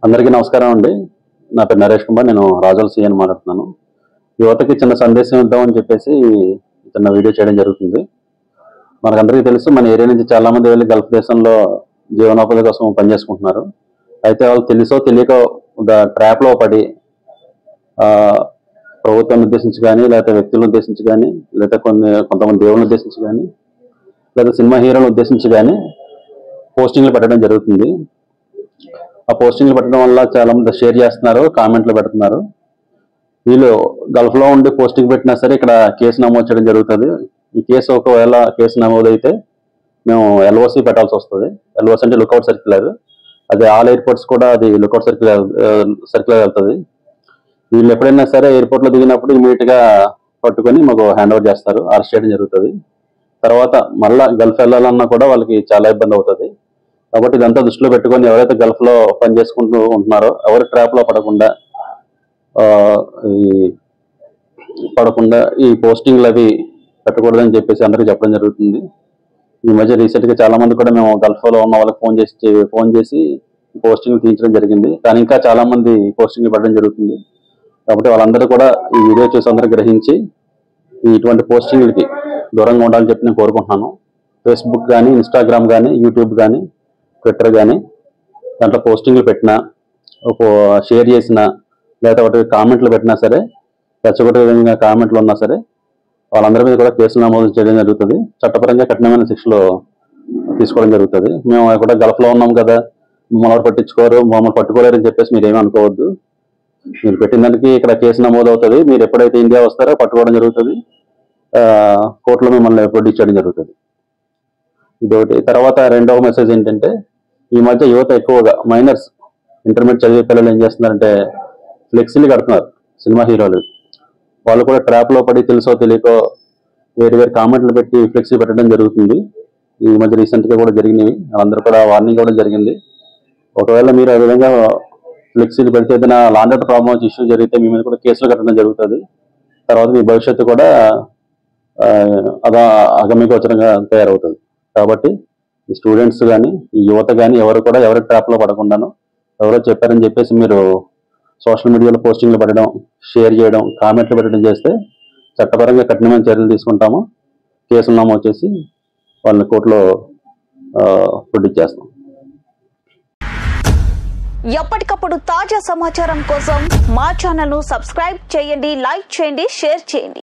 అందరికీ నమస్కారం అండి. నా పేరు నరేష్ కుమార్. నేను రాజోల్ సీఎన్ మాట్లాడుతున్నాను. యువతకి చిన్న సందేశం ఇద్దామని చెప్పేసి చిన్న వీడియో చేయడం జరుగుతుంది. మనకందరికీ తెలుసు, మన ఏరియా నుంచి చాలా మంది వెళ్ళి గల్ఫ్ దేశంలో జీవనోపాధి కోసం పనిచేసుకుంటున్నారు. అయితే వాళ్ళు తెలుసో తెలియక ఒక ట్రాప్లో పడి ప్రభుత్వాన్ని ఉద్దేశించి కానీ, లేకపోతే వ్యక్తులను ఉద్దేశించి కానీ, లేకపోతే కొంతమంది దేవుళ్ళని ఉద్దేశించి కానీ, లేదా సినిమా హీరోలను ఉద్దేశించి కానీ పోస్టింగ్లు పెట్టడం జరుగుతుంది. ఆ పోస్టింగ్లు పెట్టడం వల్ల చాలా మంది షేర్ చేస్తున్నారు, కామెంట్లు పెడుతున్నారు. వీళ్ళు గల్ఫ్ లో ఉండి పోస్టింగ్ పెట్టినా సరే ఇక్కడ కేసు నమోదు చేయడం జరుగుతుంది. ఈ కేసు ఒకవేళ కేసు నమోదైతే మేము ఎల్ఓసి పెట్టాల్సి వస్తుంది. ఎల్ఓసి అంటే లుకౌట్ సర్క్యులర్. అది ఆల్ ఎయిర్పోర్ట్స్ కూడా అది లుకౌట్ సర్క్యులర్ వెళ్తుంది. వీళ్ళు ఎప్పుడైనా సరే ఎయిర్పోర్ట్ లో దిగినప్పుడు ఇమీడియట్ గా పట్టుకొని మాకు హ్యాండ్ ఓవర్ చేస్తారు, అరెస్ట్ చేయడం జరుగుతుంది. తర్వాత మళ్ళా గల్ఫ్ వెళ్ళాలన్నా కూడా వాళ్ళకి చాలా ఇబ్బంది అవుతుంది. కాబట్టి ఇదంతా దృష్టిలో పెట్టుకొని ఎవరైతే గల్ఫ్ లో పని చేసుకుంటూ ఉంటున్నారో ఎవరి ట్రాప్ లో పడకుండా ఈ పోస్టింగ్లు అవి పెట్టకూడదని చెప్పేసి అందరికీ చెప్పడం జరుగుతుంది. ఈ మధ్య రీసెంట్ గా చాలా మంది కూడా మేము గల్ఫ్ లో ఉన్న వాళ్ళకి ఫోన్ చేసి పోస్టింగ్ తీయించడం జరిగింది. కానీ ఇంకా చాలా మంది పోస్టింగ్లు పెట్టడం జరుగుతుంది. కాబట్టి వాళ్ళందరూ కూడా ఈ వీడియో చూసి అందరూ గ్రహించి ఇటువంటి పోస్టింగ్లకి దూరంగా ఉండాలని చెప్పి నేను కోరుకుంటున్నాను. ఫేస్బుక్ కానీ, ఇన్స్టాగ్రామ్ కానీ, యూట్యూబ్ కానీ, ట్విట్టర్ కానీ దాంట్లో పోస్టింగ్లు పెట్టినా, ఒక షేర్ చేసినా, లేదా ఒకటి కామెంట్లు పెట్టినా సరే, రెచ్చగొట్టే విధంగా కామెంట్లు ఉన్నా సరే వాళ్ళందరి మీద కూడా కేసులు నమోదు చేయడం జరుగుతుంది. చట్టపరంగా కఠినమైన శిక్షలు తీసుకోవడం జరుగుతుంది. మేము కూడా గల్ఫ్లో ఉన్నాం కదా, మమ్మల్ని ఎవరు పట్టించుకోరు, మమ్మల్ని పట్టుకోలేరని చెప్పేసి మీరు ఏమీ అనుకోవద్దు. మీరు పెట్టిన దానికి ఇక్కడ కేసు నమోదు అవుతుంది. మీరు ఎప్పుడైతే ఇండియా వస్తారో పట్టుకోవడం జరుగుతుంది. కోర్టులో మిమ్మల్ని ప్రొడ్యూస్ చేయడం జరుగుతుంది. ఇదొకటి. తర్వాత రెండవ మెసేజ్ ఏంటంటే, ఈ మధ్య యువత ఎక్కువగా మైనర్స్, ఇంటర్మీడియట్ చదివే పిల్లలు ఏం చేస్తున్నారంటే ఫ్లెక్సీలు కడుతున్నారు. సినిమా హీరోలు వాళ్ళు కూడా ట్రాప్ లో పడి తెలుసో తెలియకో వేరు కామెంట్లు పెట్టి ఫ్లెక్సీ పెట్టడం జరుగుతుంది. ఈ మధ్య రీసెంట్ గా కూడా జరిగినవి. వాళ్ళందరూ కూడా వార్నింగ్ కూడా జరిగింది. ఒకవేళ మీరు ఆ విధంగా ఫ్లెక్సీలు పెడితే ఏదైనా లాండ్ ఆర్డర్ ప్రాబ్లమ్స్ ఇష్యూ జరిగితే మీ మీద కూడా కేసులు కట్టడం జరుగుతుంది. తర్వాత మీ భవిష్యత్తు కూడా అగమ్యగోచరంగా తయారవుతుంది. కాబట్టి ఈ స్టూడెంట్స్ కానీ, ఈ యువత కానీ ఎవరు కూడా ఎవరి ట్రాప్ లో పడకుండాను, ఎవరో చెప్పారని చెప్పేసి మీరు సోషల్ మీడియాలో పోస్టింగ్లు పెట్టడం, షేర్ చేయడం, కామెంట్లు పెట్టడం చేస్తే చట్టపరంగా కఠినమైన చర్యలు తీసుకుంటాము. కేసులు నమోదు చేసి వాళ్ళని కోర్టులో ప్రొడ్యూస్ చేస్తాం. ఎప్పటికప్పుడు తాజా సమాచారం కోసం మా ఛానల్ ను సబ్స్క్రైబ్ చేయండి, లైక్ చేయండి, షేర్ చేయండి.